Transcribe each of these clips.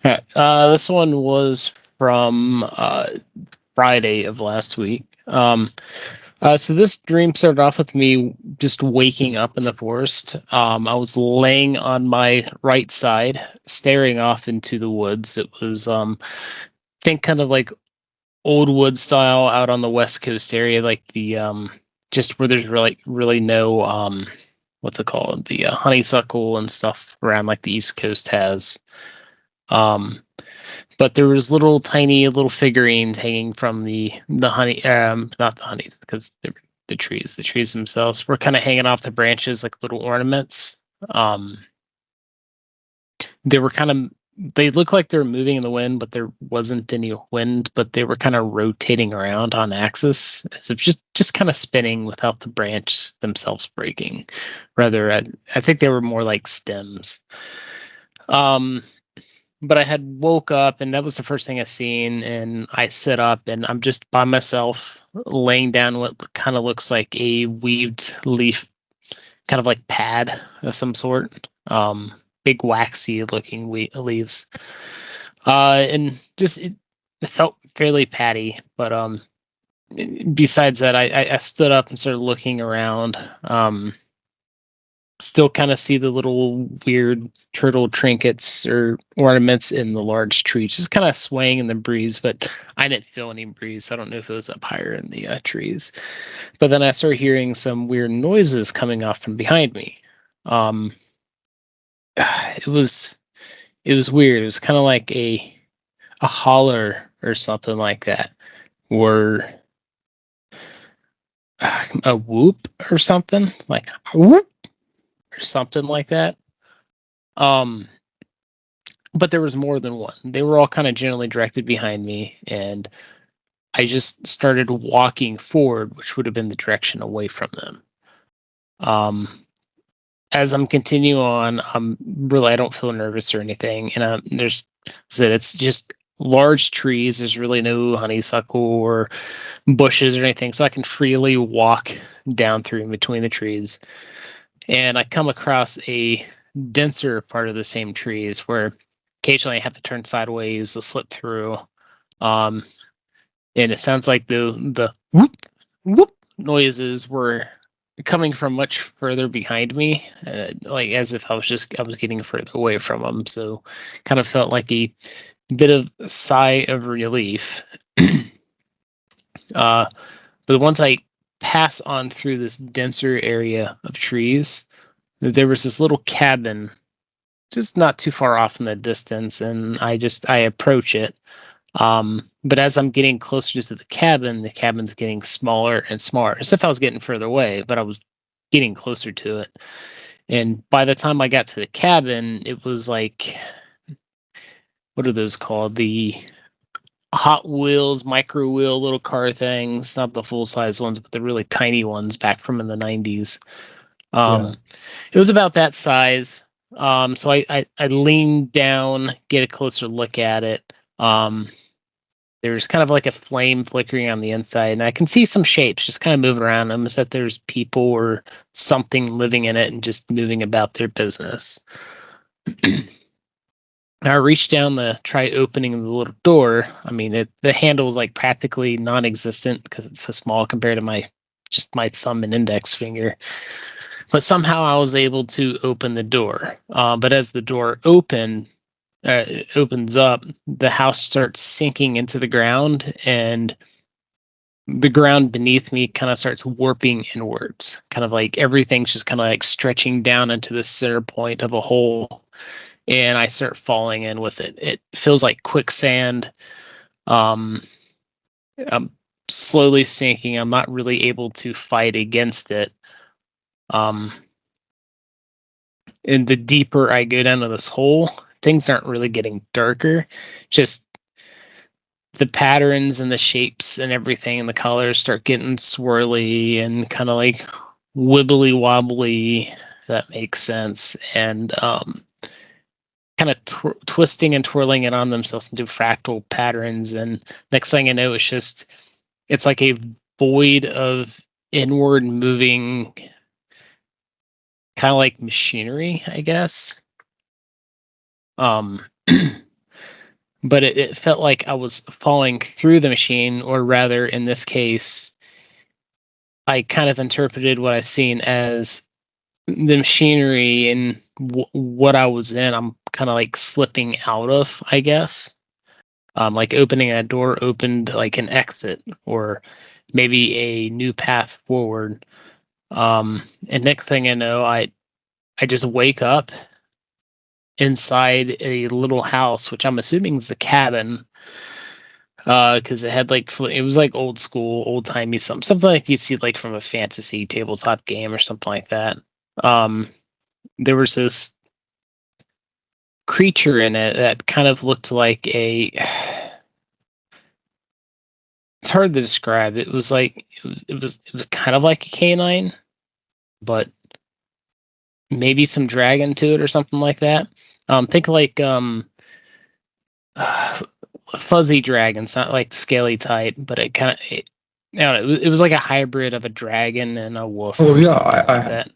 Right. This one was from Friday of last week. So this dream started off with me just waking up in the forest. I was laying on my right side, staring off into the woods. It was, think kind of like old wood style out on the West Coast area, like the just where there's really no what's it called, the honeysuckle and stuff around like the East Coast has. Um, but there was little figurines hanging from the honey, not the honeys, because the trees. The trees themselves were kind of hanging off the branches like little ornaments. Um, they were kind of they looked like they were moving in the wind, but there wasn't any wind. But they were kind of rotating around on axis, as if just kind of spinning without the branch themselves breaking. Rather, I think they were more like stems. Um, but I had woke up and that was the first thing I seen, and I sit up and I'm just by myself laying down what kind of looks like a weaved leaf, kind of like pad of some sort. Big waxy looking leaves. And just it felt fairly patty, but besides that, I stood up and started looking around. Still kind of see the little weird turtle trinkets or ornaments in the large tree, just kind of swaying in the breeze, but I didn't feel any breeze. So I don't know if it was up higher in the trees. But then I started hearing some weird noises coming off from behind me. Um, it was weird. It was kind of like a holler or something like that, or a whoop or something like whoop or something like that. Um, but there was more than one. They were all kind of generally directed behind me, and I just started walking forward, which would have been the direction away from them. As I'm continuing on, I don't feel nervous or anything, and it's just large trees. There's really no honeysuckle or bushes or anything, so I can freely walk down through in between the trees. And I come across a denser part of the same trees where occasionally I have to turn sideways to slip through. Um, and it sounds like the whoop whoop noises were coming from much further behind me, like as if I was getting further away from them. So, kind of felt like a bit of a sigh of relief. But once I pass on through this denser area of trees, there was this little cabin just not too far off in the distance, and I approach it. But as I'm getting closer to the cabin's getting smaller and smaller, as if I was getting further away, but I was getting closer to it. And by the time I got to the cabin, it was like, what are those called? The Hot Wheels, micro wheel little car things, not the full size ones, but the really tiny ones back from in the 90s. Yeah. It was about that size. So I leaned down, get a closer look at it. There's kind of like a flame flickering on the inside, and I can see some shapes just kind of moving around. Almost that there's people or something living in it and just moving about their business. I reached down to try opening the little door. I mean, the handle is like practically non-existent because it's so small compared to my thumb and index finger. But somehow I was able to open the door. But as the door opens up, the house starts sinking into the ground, and the ground beneath me kind of starts warping inwards. Kind of like everything's just kind of like stretching down into the center point of a hole, and I start falling in with it. It feels like quicksand. I'm slowly sinking. I'm not really able to fight against it. And the deeper I go down to this hole, things aren't really getting darker. Just the patterns and the shapes and everything and the colors start getting swirly and kind of like wibbly wobbly, if that makes sense. And kind of twisting and twirling it on themselves into fractal patterns. And next thing I know, it's like a void of inward moving, kind of like machinery, I guess. Um, but it felt like I was falling through the machine, or rather, in this case, I kind of interpreted what I've seen as the machinery and what I was in. I'm kind of like slipping out of, I guess. Like opening a door opened like an exit, or maybe a new path forward. And next thing I know, I just wake up inside a little house, which I'm assuming is the cabin, because it had like it was like old school, old timey, something like you see like from a fantasy tabletop game or something like that. Um, there was this creature in it that kind of looked like a. It's hard to describe. It was like it was kind of like a canine, but maybe some dragon to it or something like that. Think like fuzzy dragons, not like scaly type, but it kind of, I don't know, it was like a hybrid of a dragon and a wolf. Oh Or yeah, something like that.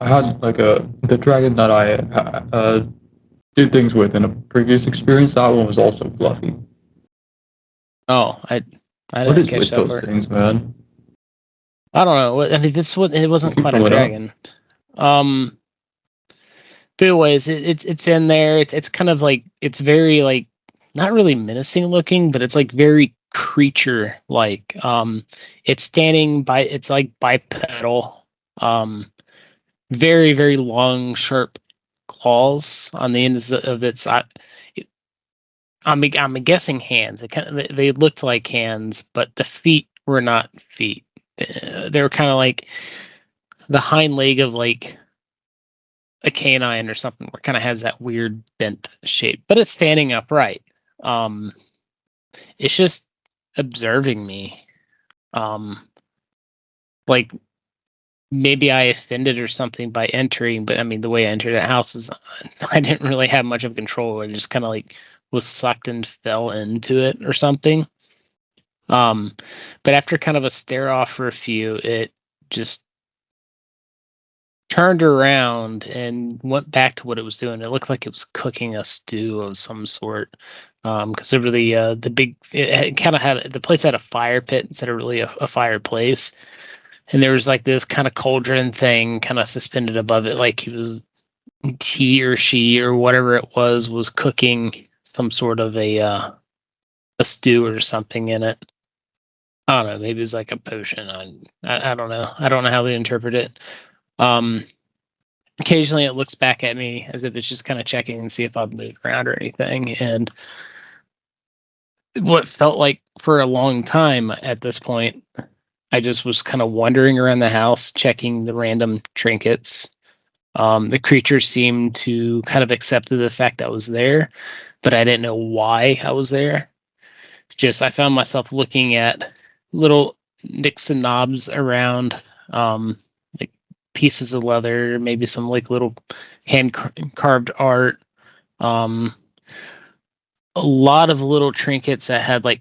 I had like the dragon that I did things with in a previous experience. That one was also fluffy. Oh, I What didn't is catch with that those part. things, man? I don't know. I mean, it They wasn't keep quite a coming up. dragon. Um, but anyways, it's in there. It's kind of like, it's very like not really menacing looking, but it's like very creature like. It's standing by. It's like bipedal. Very very long, sharp claws on the ends of its. I'm guessing hands. It kind of, they looked like hands, but the feet were not feet. They were kind of like the hind leg of like a canine or something, where it kind of has that weird bent shape, but it's standing upright. Um, it's just observing me. Um, like maybe I offended or something by entering, but I mean, the way I entered the house is I didn't really have much of control. I just kind of like was sucked and fell into it or something. Um, but after kind of a stare off for a few, it just turned around and went back to what it was doing. It looked like it was cooking a stew of some sort. Because over the big, it kind of had, the place had a fire pit instead of really a fireplace, and there was like this kind of cauldron thing kind of suspended above it, like he or she or whatever it was cooking some sort of a stew or something in it. I don't know. Maybe it's like a potion. I don't know. I don't know how they interpret it. Um, Occasionally, it looks back at me as if it's just kind of checking and see if I've moved around or anything. And what felt like for a long time at this point, I just was kind of wandering around the house, checking the random trinkets. The creature seemed to kind of accepted the fact I was there, but I didn't know why I was there. Just I found myself looking at little nicks and knobs around, like pieces of leather, maybe some like little hand carved art, um, a lot of little trinkets that had like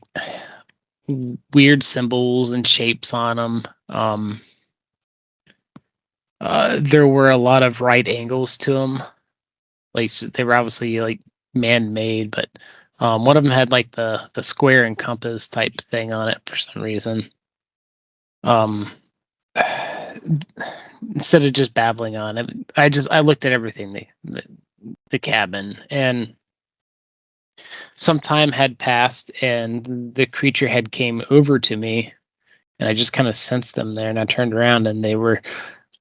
weird symbols and shapes on them. There were a lot of right angles to them, like they were obviously like man-made, but one of them had like the square and compass type thing on it for some reason. Um, Instead of just babbling on it, I looked at everything, the cabin, and some time had passed, and the creature had came over to me, and I just kind of sensed them there, and I turned around, and they were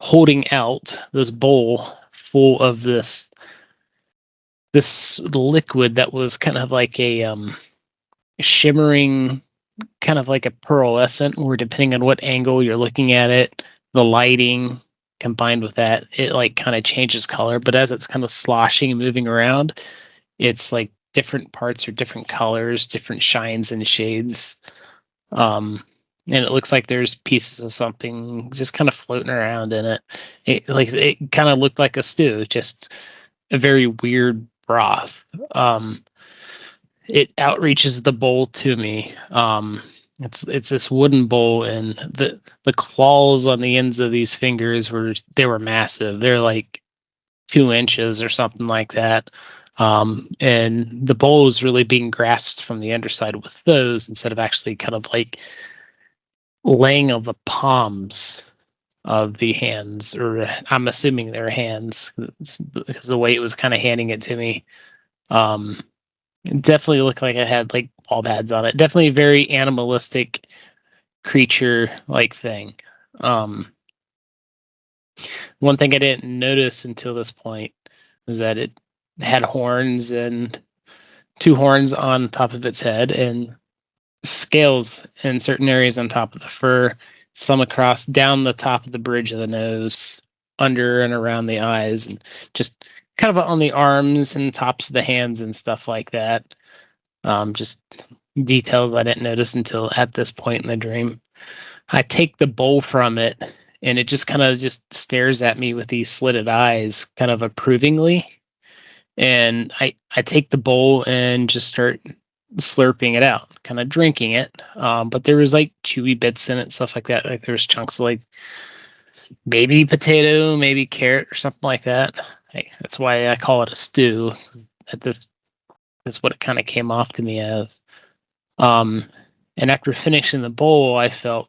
holding out this bowl full of this liquid that was kind of like a shimmering, kind of like a pearlescent, where depending on what angle you're looking at it, the lighting combined with that, it like kind of changes color. But as it's kind of sloshing and moving around, it's like different parts are different colors, different shines and shades. And it looks like there's pieces of something just kind of floating around in it. It kind of looked like a stew, just a very weird broth. It outreaches the bowl to me. It's this wooden bowl, and the claws on the ends of these fingers were massive. They're like 2 inches or something like that. And the bowl was really being grasped from the underside with those instead of actually kind of like laying of the palms of the hands, or I'm assuming they're hands because the way it was kind of handing it to me. It definitely looked like it had like ball pads on it. Definitely a very animalistic creature like thing. One thing I didn't notice until this point was that it had horns, and 2 horns on top of its head, and scales in certain areas on top of the fur, some across down the top of the bridge of the nose, under and around the eyes, and just kind of on the arms and tops of the hands and stuff like that. Just details I didn't notice until at this point in the dream. I take the bowl from it, and it just kind of just stares at me with these slitted eyes, kind of approvingly. And I take the bowl and just start slurping it out, kind of drinking it. But there was like chewy bits in it, stuff like that. Like there was chunks of like maybe potato, maybe carrot or something like that. That's why I call it a stew. That's what it kind of came off to me as. And after finishing the bowl, I felt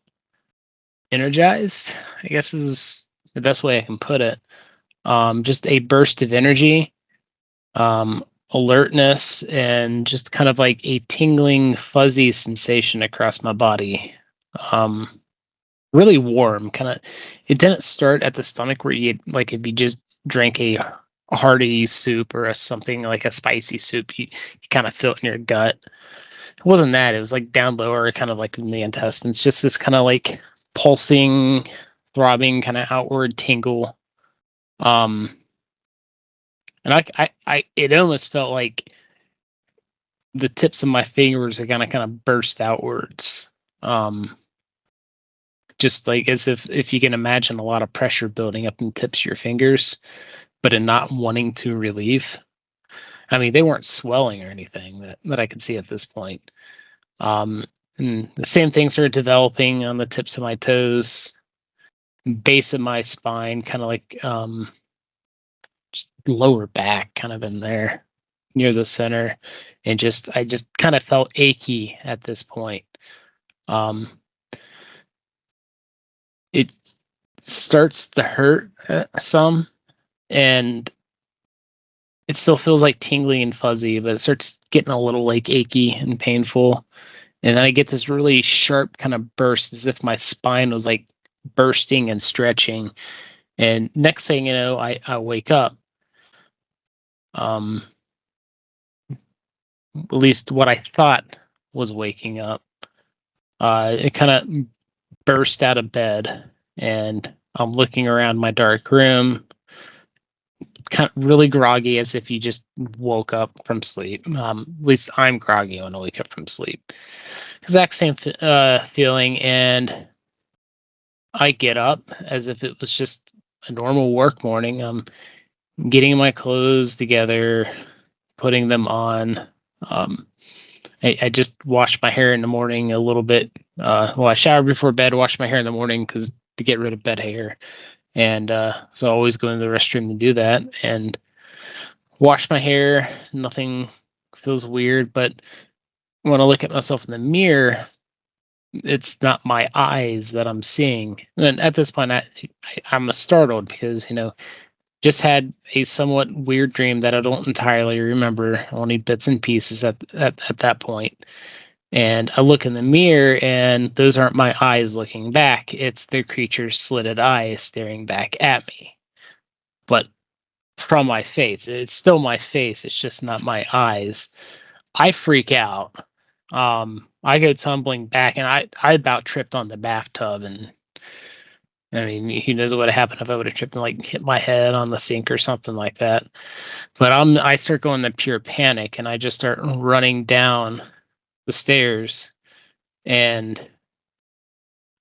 energized, I guess is the best way I can put it. Just a burst of energy, alertness, and just kind of like a tingling, fuzzy sensation across my body. Really warm, kind of. It didn't start at the stomach where you like if you just drank a hearty soup or something like a spicy soup, you kind of feel it in your gut. It wasn't that. It was like down lower, kind of like in the intestines, just this kind of like pulsing, throbbing, kind of outward tingle. And it almost felt like the tips of my fingers are gonna kind of burst outwards. Just like as if you can imagine a lot of pressure building up in the tips of your fingers, but in not wanting to relieve. I mean, they weren't swelling or anything that I could see at this point. And the same things are developing on the tips of my toes, base of my spine, kind of like just lower back, kind of in there near the center, and I just kind of felt achy at this point. It starts to hurt some, and it still feels like tingly and fuzzy, but it starts getting a little like achy and painful. And then I get this really sharp kind of burst as if my spine was like bursting and stretching. And next thing you know, I wake up. At least what I thought was waking up. It kind of burst out of bed, and I'm looking around my dark room, kind of really groggy, as if you just woke up from sleep. At least I'm groggy when I wake up from sleep. Exact same feeling, and I get up as if it was just a normal work morning. I'm getting my clothes together, putting them on. I just washed my hair in the morning a little bit. I showered before bed, washed my hair in the morning because to get rid of bed hair. And so I always go into the restroom to do that and wash my hair. Nothing feels weird, but when I look at myself in the mirror, it's not my eyes that I'm seeing. And at this point, I'm startled because, just had a somewhat weird dream that I don't entirely remember, only bits and pieces at that point. And I look in the mirror, and those aren't my eyes looking back. It's the creature's slitted eyes staring back at me. But from my face. It's still my face. It's just not my eyes. I freak out. I go tumbling back, and I about tripped on the bathtub, and I mean, who knows what would have happened if I would have tripped and like hit my head on the sink or something like that. But I start going to pure panic, and I just start running down the stairs, and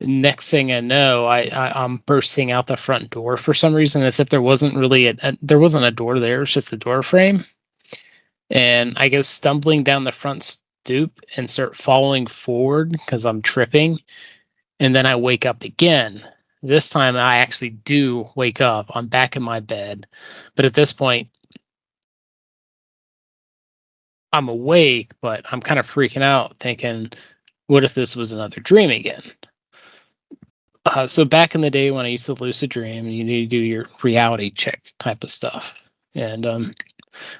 next thing I know, I'm bursting out the front door for some reason, as if there wasn't really there wasn't a door there. It was just a door frame. And I go stumbling down the front stoop and start falling forward because I'm tripping. And then I wake up again. This time I actually do wake up. I'm back in my bed. But at this point, I'm awake, but I'm kind of freaking out, thinking, what if this was another dream again? So back in the day when I used to lucid dream, you need to do your reality check type of stuff, and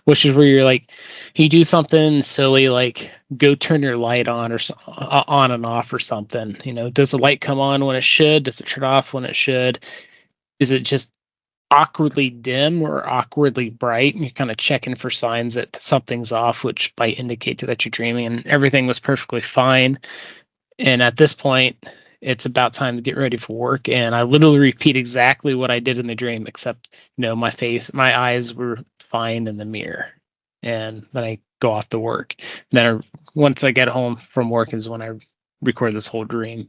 which is where you're like, you do something silly like go turn your light on or on and off or something. Does the light come on when it should? Does it turn off when it should? Is it just awkwardly dim or awkwardly bright? And you're kind of checking for signs that something's off, which might indicate that you're dreaming. And everything was perfectly fine. And at this point, it's about time to get ready for work. And I literally repeat exactly what I did in the dream, except, my eyes were fine in the mirror. And then I go off to work. Then once I get home from work is when I record this whole dream.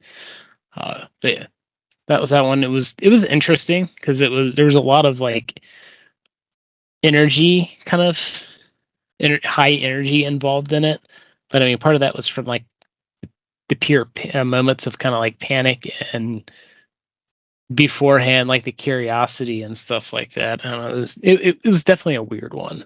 But yeah, that was that one. It was interesting because there was a lot of like energy, kind of high energy involved in it. But I mean, part of that was from like the pure moments of kind of like panic and beforehand, like the curiosity and stuff like that. I don't know. It was definitely a weird one.